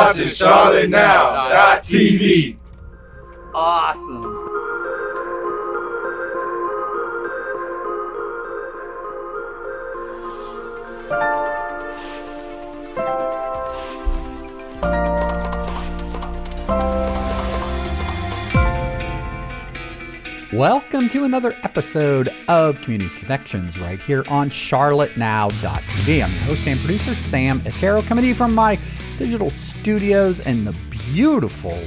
watching charlottenow.tv. Awesome. Welcome to another episode of Community Connections right here on charlottenow.tv. I'm your host and producer, Sam Otero, coming to you from my digital studios in the beautiful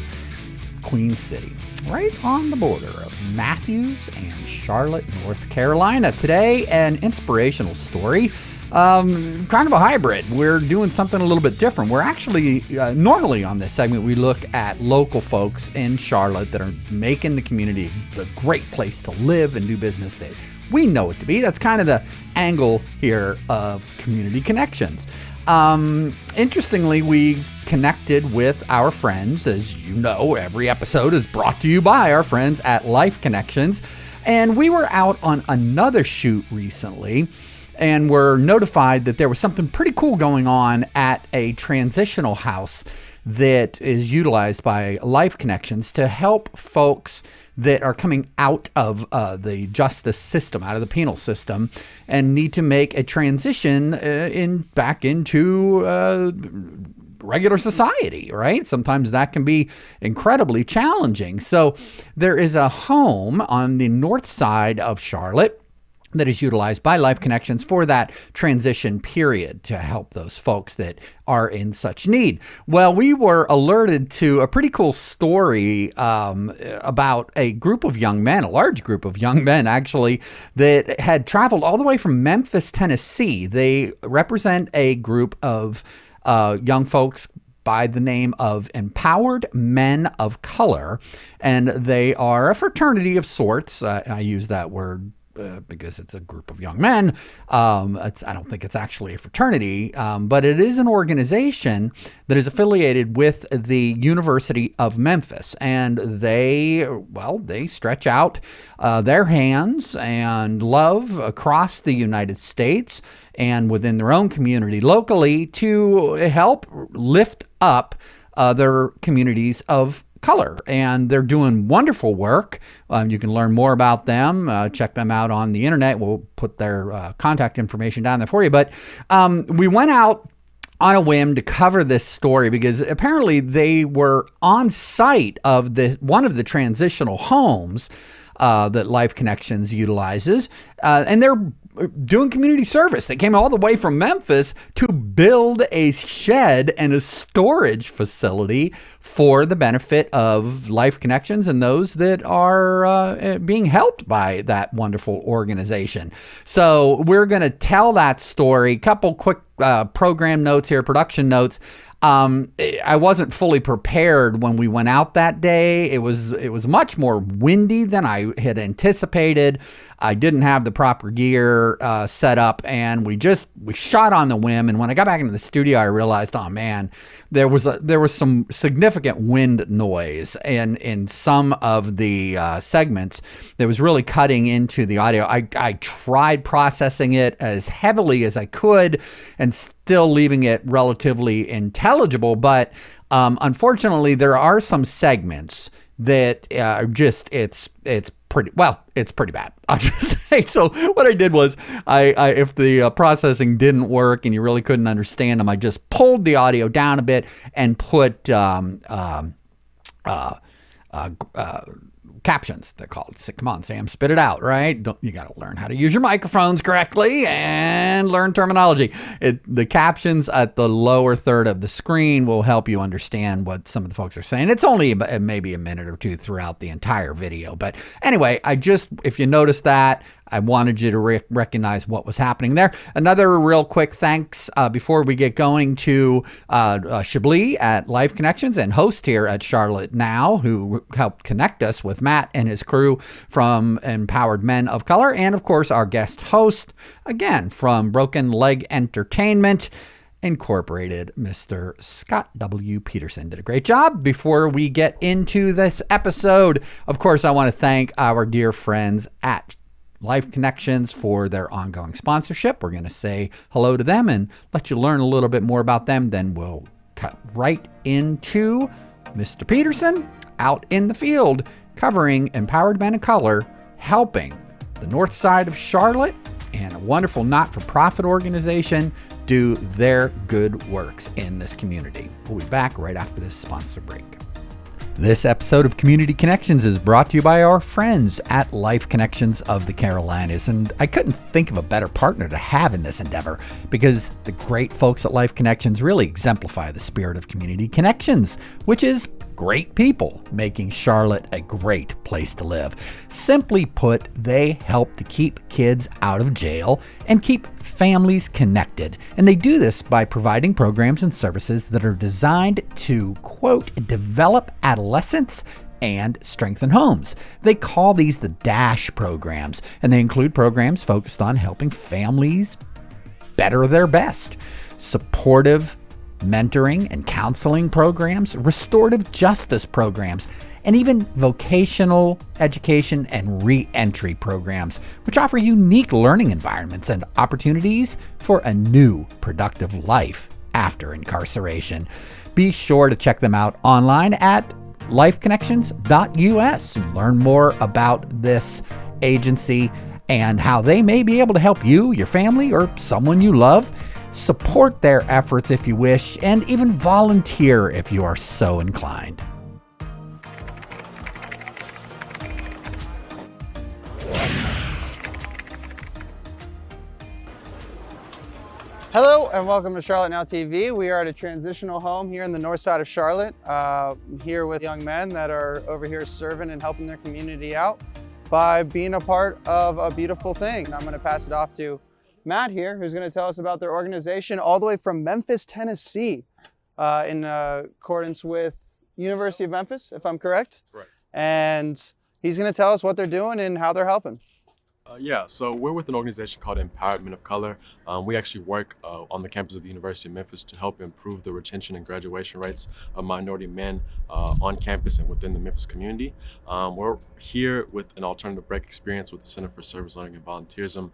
Queen City, right on the border of Matthews and Charlotte, North Carolina. Today, an inspirational story. Kind of a hybrid. We're doing something a little bit different. We're actually, normally on this segment, we look at local folks in Charlotte that are making the community the great place to live and do business that we know it to be. That's kind of the angle here of Community Connections. Interestingly, we've connected with our friends. As you know, every episode is brought to you by our friends at Life Connections. And we were out on another shoot recently and were notified that there was something pretty cool going on at a transitional house that is utilized by Life Connections to help folks that are coming out of the justice system, out of the penal system, and need to make a transition back into regular society, right? Sometimes that can be incredibly challenging. So there is a home on the north side of Charlotte that is utilized by Life Connections for that transition period to help those folks that are in such need. Well, we were alerted to a pretty cool story about a group of young men, a large group of young men actually, that had traveled all the way from Memphis, Tennessee. They represent a group of young folks by the name of Empowered Men of Color, and they are a fraternity of sorts. I use that word because it's a group of young men. I don't think it's actually a fraternity, but it is an organization that is affiliated with the University of Memphis. And they stretch out their hands and love across the United States and within their own community locally to help lift up their communities of color, and they're doing wonderful work. You can learn more about them. Check them out on the internet. We'll put their contact information down there for you. But we went out on a whim to cover this story because apparently they were on site of one of the transitional homes that Life Connections utilizes, and they're doing community service. They came all the way from Memphis to build a shed and a storage facility for the benefit of Life Connections and those that are being helped by that wonderful organization. So we're going to tell that story. Couple quick program notes here, production notes. I wasn't fully prepared when we went out that day. It was much more windy than I had anticipated. I didn't have the proper gear set up, and we shot on the whim. And when I got back into the studio, I realized, oh man, there was some significant wind noise in some of the segments that was really cutting into the audio. I tried processing it as heavily as I could and still leaving it relatively intelligible, but unfortunately there are some segments that are it's pretty bad. I'll just say. So what I did was I if the processing didn't work and you really couldn't understand them, I just pulled the audio down a bit and put captions, they're called. Come on, Sam, spit it out, right? You got to learn how to use your microphones correctly and learn terminology. The captions at the lower third of the screen will help you understand what some of the folks are saying. It's only maybe a minute or two throughout the entire video. But anyway, if you noticed that, I wanted you to recognize what was happening there. Another real quick thanks before we get going to Chablis at Life Connections and host here at Charlotte Now, who helped connect us with Matt and his crew from Empowered Men of Color, and of course our guest host, again from Broken Leg Entertainment Incorporated, Mr. Scott W. Peterson. Did a great job. Before we get into this episode, of course, I want to thank our dear friends at Life Connections for their ongoing sponsorship. We're going to say hello to them and let you learn a little bit more about them. Then we'll cut right into Mr. Peterson out in the field covering Empowered Men of Color, helping the north side of Charlotte and a wonderful not-for-profit organization do their good works in this community. We'll be back right after this sponsor break. This episode of Community Connections is brought to you by our friends at Life Connections of the Carolinas. And I couldn't think of a better partner to have in this endeavor because the great folks at Life Connections really exemplify the spirit of community connections, which is great people making Charlotte a great place to live. Simply put, they help to keep kids out of jail and keep families connected. And they do this by providing programs and services that are designed to, quote, develop adolescents and strengthen homes. They call these the DASH programs, and they include programs focused on helping families better their best, supportive mentoring and counseling programs, restorative justice programs, and even vocational education and re-entry programs, which offer unique learning environments and opportunities for a new, productive life after incarceration. Be sure to check them out online at lifeconnections.us and learn more about this agency and how they may be able to help you, your family, or someone you love. Support their efforts if you wish, and even volunteer if you are so inclined. Hello and welcome to Charlotte Now TV. We are at a transitional home here in the north side of Charlotte, here with young men that are over here serving and helping their community out by being a part of a beautiful thing. And I'm going to pass it off to Matt here, who's going to tell us about their organization all the way from Memphis, Tennessee, in accordance with University of Memphis, if I'm correct. Right. And he's going to tell us what they're doing and how they're helping. So we're with an organization called Empowered Men of Color. We actually work on the campus of the University of Memphis to help improve the retention and graduation rates of minority men on campus and within the Memphis community. We're here with an alternative break experience with the Center for Service Learning and Volunteerism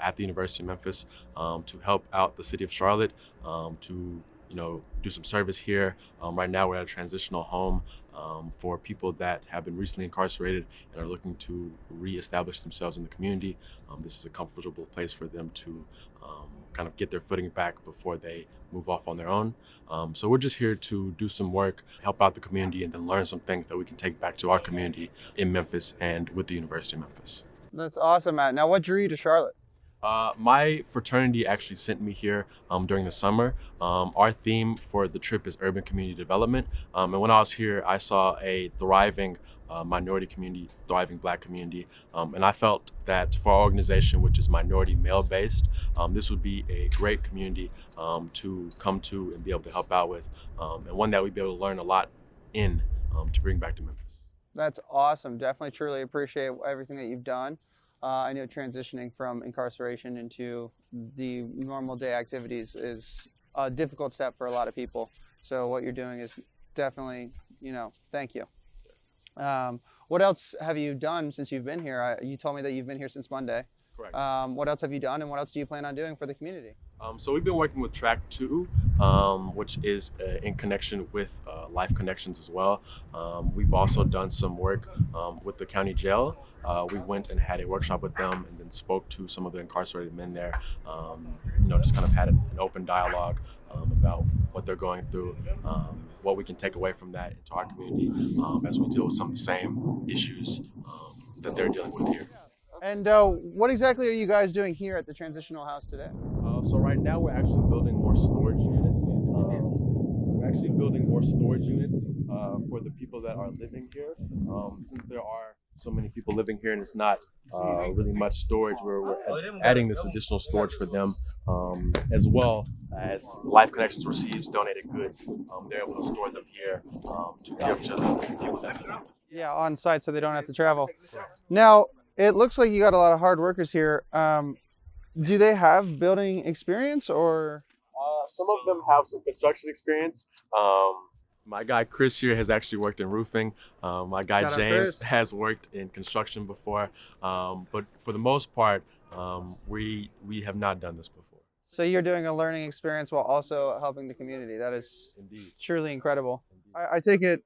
at the University of Memphis to help out the city of Charlotte to do some service here. Right now we're at a transitional home for people that have been recently incarcerated and are looking to reestablish themselves in the community. This is a comfortable place for them to kind of get their footing back before they move off on their own. So we're just here to do some work, help out the community, and then learn some things that we can take back to our community in Memphis and with the University of Memphis. That's awesome, Matt. Now, what drew you to Charlotte? My fraternity actually sent me here during the summer. Our theme for the trip is urban community development. And when I was here, I saw a thriving minority community, thriving Black community. And I felt that for our organization, which is minority male-based, this would be a great community to come to and be able to help out with, and one that we'd be able to learn a lot in to bring back to Memphis. That's awesome. Definitely, truly appreciate everything that you've done. I know transitioning from incarceration into the normal day activities is a difficult step for a lot of people. So what you're doing is definitely, thank you. What else have you done since you've been here? You told me that you've been here since Monday. Correct. What else have you done, and what else do you plan on doing for the community? So we've been working with Track 2, which is in connection with Life Connections as well. We've also done some work with the county jail. We went and had a workshop with them and then spoke to some of the incarcerated men there. Just kind of had an open dialogue about what they're going through, what we can take away from that into our community as we deal with some of the same issues that they're dealing with here. And what exactly are you guys doing here at the transitional house today? So right now we're actually building more storage units. For the people that are living here. Since there are so many people living here and it's not really much storage, we're adding this additional storage for them, as well as Life Connections receives donated goods. They're able to store them here to give to the people that need them. Yeah, on site so they don't have to travel. Now, it looks like you got a lot of hard workers here. Do they have building experience or? Some of them have some construction experience. My guy Chris here has actually worked in roofing. My guy James has worked in construction before. But for the most part, we have not done this before. So you're doing a learning experience while also helping the community. That is Indeed. truly incredible. Indeed. I take it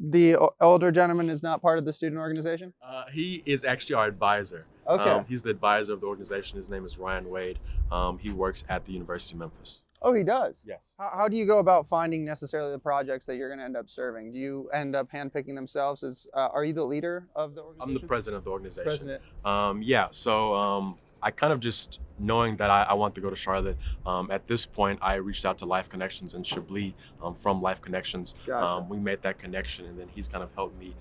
the older gentleman is not part of the student organization? He is actually our advisor. Okay. He's the advisor of the organization. His name is Ryan Wade. He works at the University of Memphis. Oh, he does? Yes. How do you go about finding necessarily the projects that you're going to end up serving? Do you end up handpicking themselves? Are you the leader of the organization? I'm the president of the organization. President. So I kind of just knowing that I want to go to Charlotte. At this point, I reached out to Life Connections and Chablis from Life Connections. Gotcha. We made that connection, and then he's kind of helped me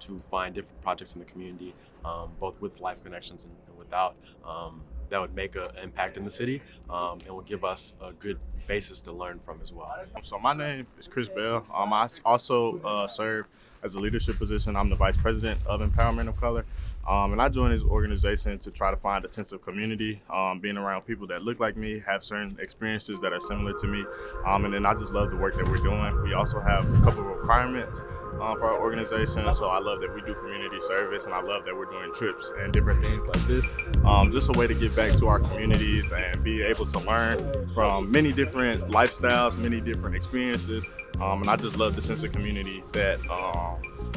to find different projects in the community, both with Life Connections and without, that would make an impact in the city and will give us a good basis to learn from as well. So my name is Chris Bell. I also serve as a leadership position. I'm the vice president of Empowerment of Color. And I joined this organization to try to find a sense of community, being around people that look like me, have certain experiences that are similar to me. And then I just love the work that we're doing. We also have a couple of requirements for our organization. So I love that we do community service, and I love that we're doing trips and different things like this. Just a way to give back to our communities and be able to learn from many different lifestyles, many different experiences. And I just love the sense of community that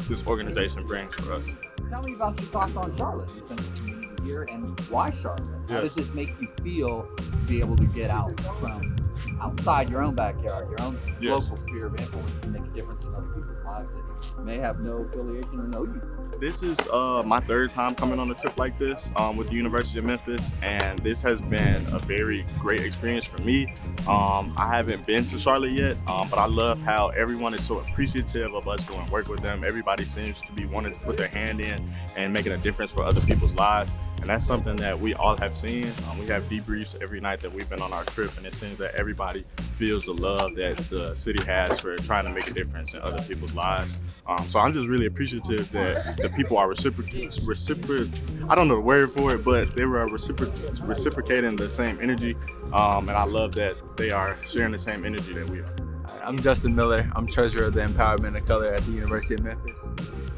this organization brings for us. Tell me about your thoughts on Charlotte, the sense of community here, and why Charlotte? How does this make you feel to be able to get out from outside your own backyard, your own local sphere of influence, and make a difference in those people's lives that may have no affiliation or know you? This is my third time coming on a trip like this with the University of Memphis, and this has been a very great experience for me. I haven't been to Charlotte yet, but I love how everyone is so appreciative of us doing work with them. Everybody seems to be wanting to put their hand in and making a difference for other people's lives. And that's something that we all have seen. We have debriefs every night that we've been on our trip, and it seems that everybody feels the love that the city has for trying to make a difference in other people's lives. So I'm just really appreciative that the people are I don't know the word for it, but they were reciprocating the same energy. And I love that they are sharing the same energy that we are. I'm Justin Miller. I'm treasurer of the Empowerment of Color at the University of Memphis.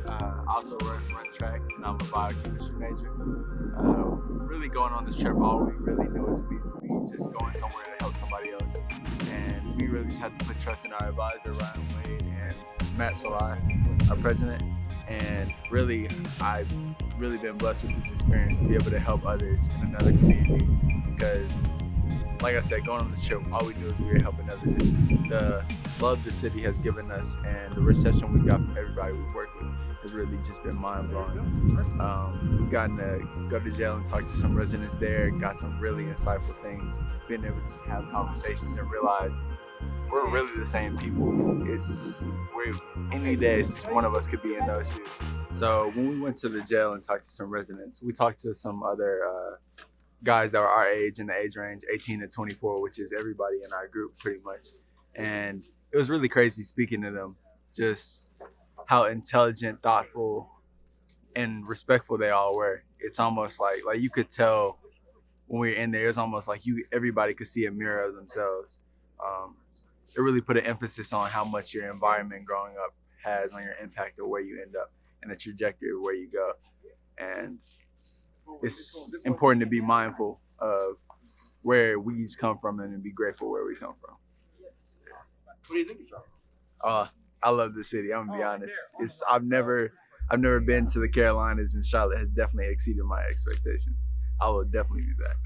I also run track, and I'm a biochemistry major. Really going on this trip, all we really knew is we just going somewhere to help somebody else. And we really just had to put trust in our advisor, Ryan Wade, and Matt Solai, our president. And really, I've really been blessed with this experience to be able to help others in another community. Because, like I said, going on this trip, all we knew is we were helping others. And the love the city has given us and the reception we got from everybody we've worked with has really just been mind-blowing. We've gotten to go to jail and talk to some residents there, got some really insightful things, been able to just have conversations and realize we're really the same people. Any day one of us could be in those shoes. So when we went to the jail and talked to some residents, we talked to some other guys that were our age, in the age range 18 to 24, which is everybody in our group pretty much. And it was really crazy speaking to them, just how intelligent, thoughtful, and respectful they all were. It's almost like you could tell when we were in there, it's almost like everybody could see a mirror of themselves. It really put an emphasis on how much your environment growing up has on your impact of where you end up and the trajectory of where you go. And it's important to be mindful of where we each come from and be grateful where we come from. What do you think of Charlotte? I love the city. I'm gonna be honest. I've never been to the Carolinas, and Charlotte has definitely exceeded my expectations. I will definitely be back.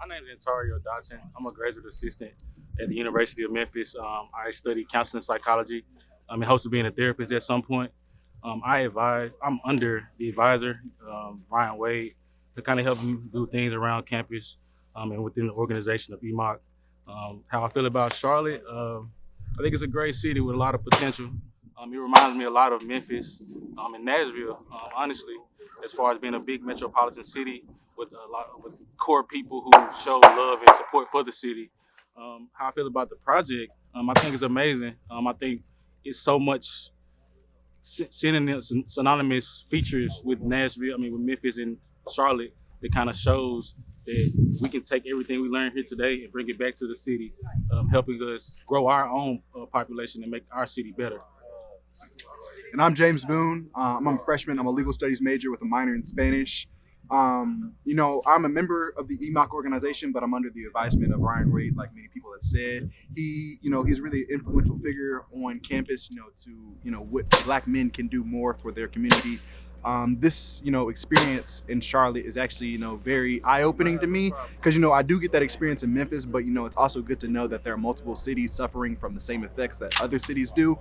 My name is Antario Dodson. I'm a graduate assistant at the University of Memphis. I study counseling psychology. I'm in hopes of being a therapist at some point. I'm under the advisor, Ryan Wade, to kind of help me do things around campus and within the organization of EMOC. How I feel about Charlotte, I think it's a great city with a lot of potential. It reminds me a lot of Memphis and Nashville, honestly, as far as being a big metropolitan city with with core people who show love and support for the city. How I feel about the project, I think it's amazing. I think it's so much synonymous features with with Memphis and Charlotte that kind of shows that we can take everything we learned here today and bring it back to the city, helping us grow our own population and make our city better. And I'm James Boone. I'm a freshman. I'm a legal studies major with a minor in Spanish. You know, I'm a member of the EMOC organization, but I'm under the advisement of Ryan Wade, like many people have said. He's really an influential figure on campus, what Black men can do more for their community. This experience in Charlotte is actually, very eye-opening to me because, I do get that experience in Memphis, but, it's also good to know that there are multiple cities suffering from the same effects that other cities do.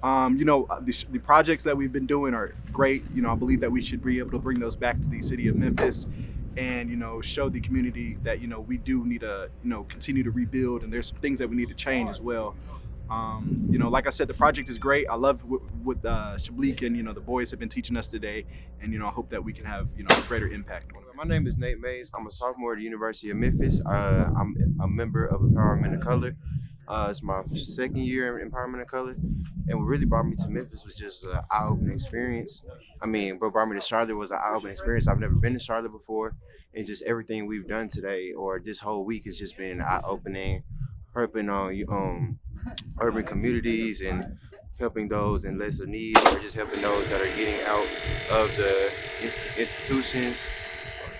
The projects that we've been doing are great. I believe that we should be able to bring those back to the city of Memphis and, show the community that, we do need to, continue to rebuild, and there's some things that we need to change as well. Like I said, the project is great. I love what Shablik and, the boys have been teaching us today. And, I hope that we can have, a greater impact on it. My name is Nate Mays. I'm a sophomore at the University of Memphis. I'm a member of Empowerment of Color. It's my second year in Empowerment of Color. And what really brought me to Memphis was just an eye-opening experience. What brought me to Charlotte was an eye-opening experience. I've never been to Charlotte before. And just everything we've done today or this whole week has just been eye-opening, helping on urban communities and helping those in lesser need, or just helping those that are getting out of the institutions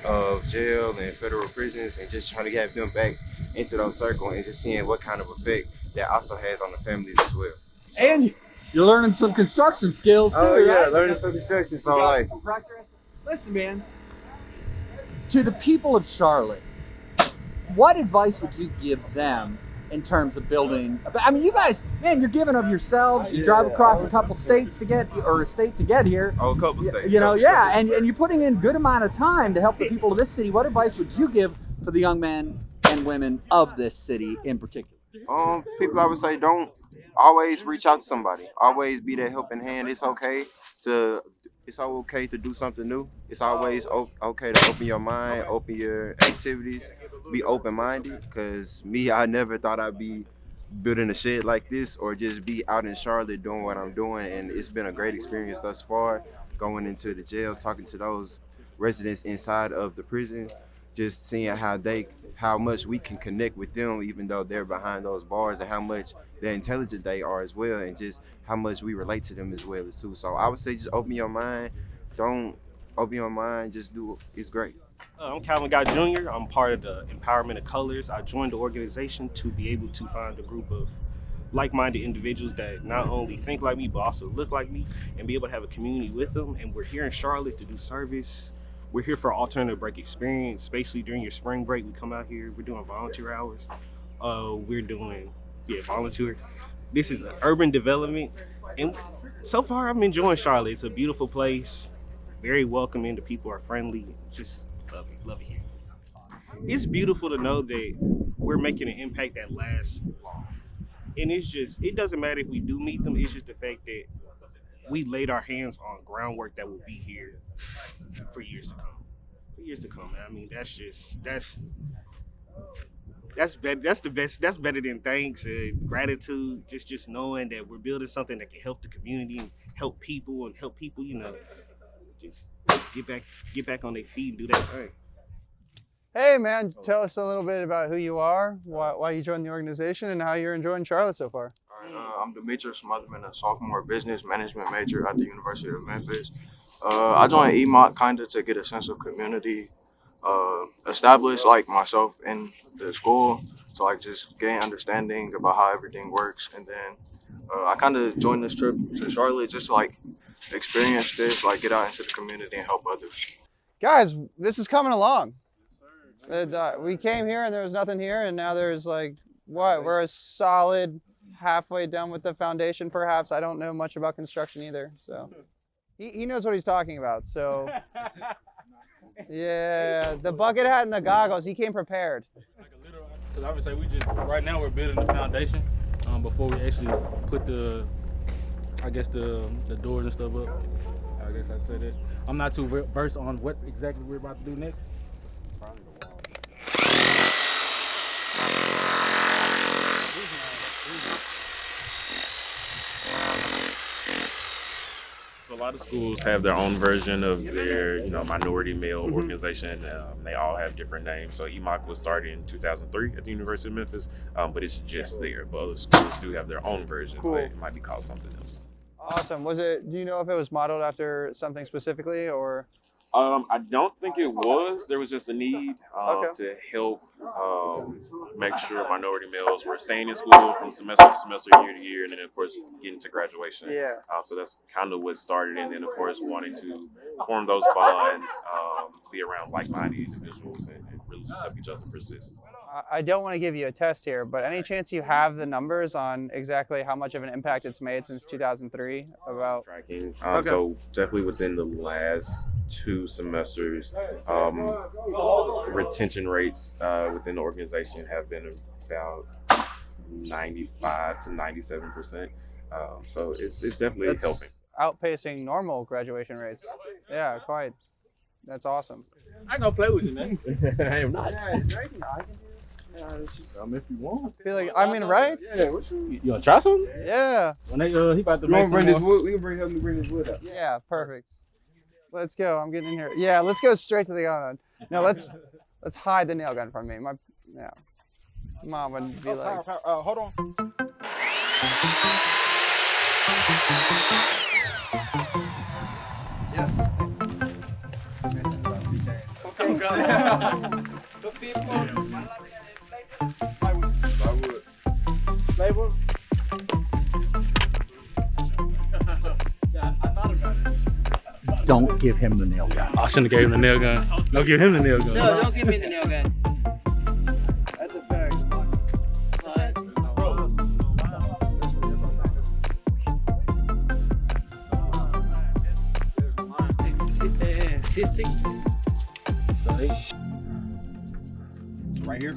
of jail and federal prisons, and just trying to get them back into those circles and just seeing what kind of effect that also has on the families as well. So, And you're learning some construction skills too, right? Learning some construction. So Listen, man, to the people of Charlotte, what advice would you give them in terms of building? You guys, man, you're giving of yourselves. You drive across a couple states to get, or a state to get here. a couple states. And you're putting in good amount of time to help the people of this city. What advice would you give for the young men and women of this city in particular? People, I would say, don't always reach out to somebody. Always be that helping hand. It's okay to do something new. It's always okay to open your mind, open your activities, be open-minded. Because I never thought I'd be building a shed like this or just be out in Charlotte doing what I'm doing. And it's been a great experience thus far, going into the jails, talking to those residents inside of the prison, just seeing how much we can connect with them, even though they're behind those bars, and how much they're intelligent they are as well, and just how much we relate to them as well as too. So I would say just open your mind. Don't open your mind, just do it. It's great. I'm Calvin Guy Jr. I'm part of the Empowerment of Colors. I joined the organization to be able to find a group of like-minded individuals that not only think like me, but also look like me, and be able to have a community with them. And we're here in Charlotte to do service. We're here for alternative break experience. Basically, during your spring break, we come out here. We're doing volunteer hours. We're doing volunteer. This is an urban development, and so far I'm enjoying Charlotte. It's a beautiful place, very welcoming. The people are friendly. Just love it here. It's beautiful to know that we're making an impact that lasts long. And it doesn't matter if we do meet them. It's just the fact that we laid our hands on groundwork that will be here for years to come. Man. That's the best. That's better than thanks and gratitude. Just knowing that we're building something that can help the community and help people, just get back on their feet and do that thing. Hey man, tell us a little bit about who you are, why you joined the organization, and how you're enjoying Charlotte so far. I'm Demetrius Smotherman, a sophomore business management major at the University of Memphis. I joined EMOC kind of to get a sense of community, establish like myself in the school, so like just gain understanding about how everything works. And then I kind of joined this trip to Charlotte just to like experience this, like get out into the community and help others. Guys, this is coming along. We came here and there was nothing here, and now there's we're a solid halfway done with the foundation perhaps. I don't know much about construction either, so he knows what he's talking about. So yeah, the bucket hat and the goggles, he came prepared. Because I would say right now we're building the foundation before we actually put the doors and stuff up. I guess I'd say that. I'm not too versed on what exactly we're about to do next. Probably the wall. So a lot of schools have their own version of their, minority male organization. They all have different names. So EMOC was started in 2003 at the University of Memphis, but it's just there. But other schools do have their own version. Cool. But it might be called something else. Awesome. Do you know if it was modeled after something specifically, or? I don't think it was. There was just a need to help make sure minority males were staying in school from semester to semester, year to year, and then of course getting to graduation. Yeah. So that's kind of what started, and then of course wanting to form those bonds, be around like-minded individuals, and really just help each other persist. I don't want to give you a test here, but any chance you have the numbers on exactly how much of an impact it's made since 2003? About tracking. Okay. So definitely within the last 2 semesters, retention rates within the organization have been about 95 to 97%. So it's definitely helping. Outpacing normal graduation rates. Yeah, quite. That's awesome. I ain't gonna play with you, man. I am not. If you want. I feel like, I mean, right? Yeah, what you wanna try something? Yeah. When they he about to You make want to bring some this more. wood? We can help me bring this wood up. Yeah, perfect. Let's go. I'm getting in here. Yeah, let's go straight to the gun. No, let's hide the nail gun from me. Yeah. Mom would be like, Hold on. Don't give him the nail gun. I shouldn't have gave him the nail gun. Don't give him the nail gun. no, don't give me the nail gun. That's a fact. 60. Right here.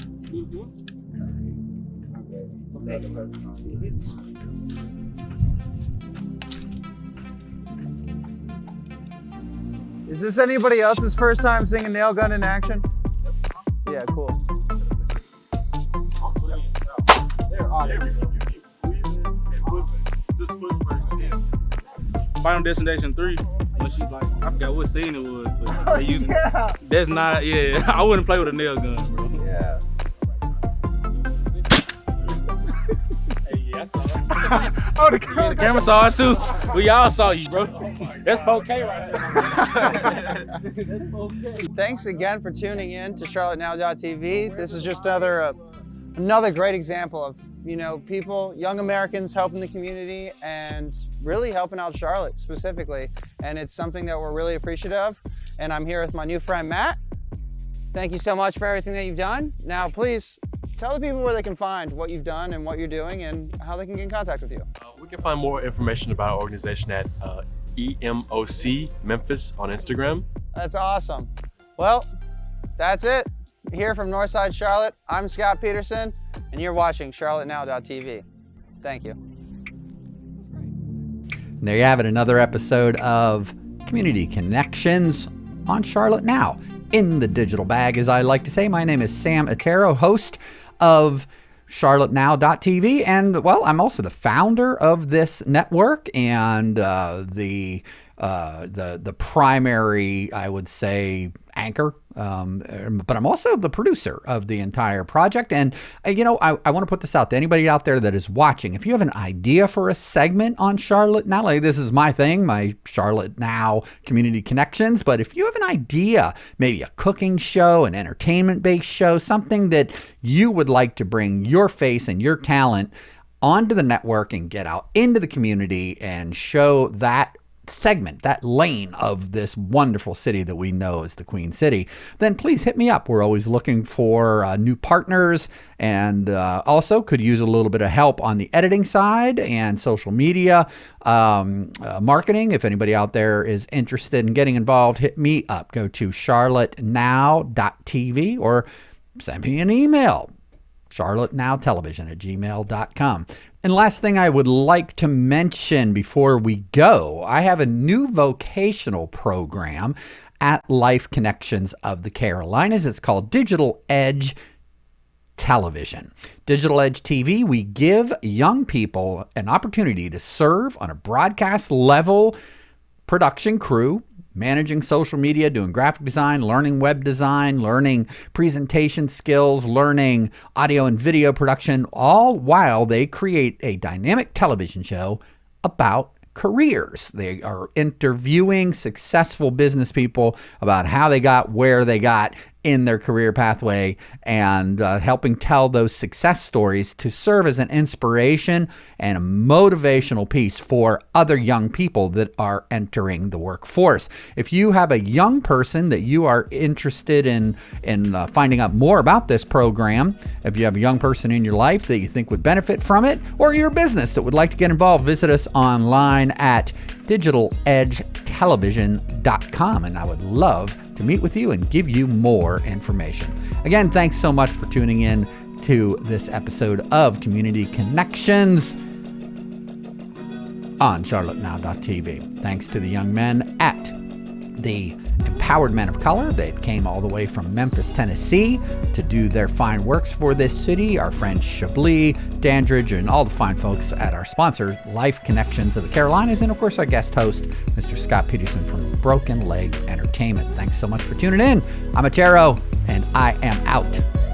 Is this anybody else's first time seeing a nail gun in action? Yeah, cool. Final Destination 3. When she like, I forgot what scene it was, but they used that's not. Yeah, I wouldn't play with a nail gun, bro. Yeah. Hey, yeah, I saw it. Oh, the camera saw it too. We all saw you, bro. That's 4K right there. That's 4K. Thanks again for tuning in to charlottenow.tv. This is just another great example of, people, young Americans helping the community and really helping out Charlotte specifically. And it's something that we're really appreciative of. And I'm here with my new friend, Matt. Thank you so much for everything that you've done. Now, please tell the people where they can find what you've done and what you're doing and how they can get in contact with you. We can find more information about our organization at EMOC Memphis on Instagram. That's awesome. Well, that's it. Here from Northside Charlotte, I'm Scott Peterson, and you're watching charlottenow.tv. Thank you. And there you have it, another episode of Community Connections on Charlotte Now. In the digital bag, as I like to say, my name is Sam Otero, host of charlotteNow.tv, and well, I'm also the founder of this network and the primary, I would say, anchor, but I'm also the producer of the entire project. And I want to put this out to anybody out there that is watching. If you have an idea for a segment on Charlotte Now, like this is my thing, my Charlotte Now Community Connections, but if you have an idea, maybe a cooking show, an entertainment-based show, something that you would like to bring your face and your talent onto the network and get out into the community and show that segment, that lane of this wonderful city that we know as the Queen City, then please hit me up. We're always looking for new partners, and also could use a little bit of help on the editing side and social media marketing. If anybody out there is interested in getting involved, hit me up. Go to charlottenow.tv or send me an email, charlottenowtelevision@gmail.com. And last thing I would like to mention before we go, I have a new vocational program at Life Connections of the Carolinas. It's called Digital Edge Television. Digital Edge TV, we give young people an opportunity to serve on a broadcast level production crew, managing social media, doing graphic design, learning web design, learning presentation skills, learning audio and video production, all while they create a dynamic television show about careers. They are interviewing successful business people about how they got where they got in their career pathway, and helping tell those success stories to serve as an inspiration and a motivational piece for other young people that are entering the workforce. If you have a young person that you are interested in finding out more about this program, if you have a young person in your life that you think would benefit from it, or your business that would like to get involved, visit us online at digitaledgetelevision.com, and I would love to meet with you and give you more information. Again, thanks so much for tuning in to this episode of Community Connections on charlottenow.tv. Thanks to the young men at the Empowered Men of Color that came all the way from Memphis, Tennessee to do their fine works for this city. Our friends Chablis, Dandridge, and all the fine folks at our sponsor, Life Connections of the Carolinas, and of course our guest host, Mr. Scott Peterson from Broken Leg Entertainment. Thanks so much for tuning in. I'm Atero, and I am out.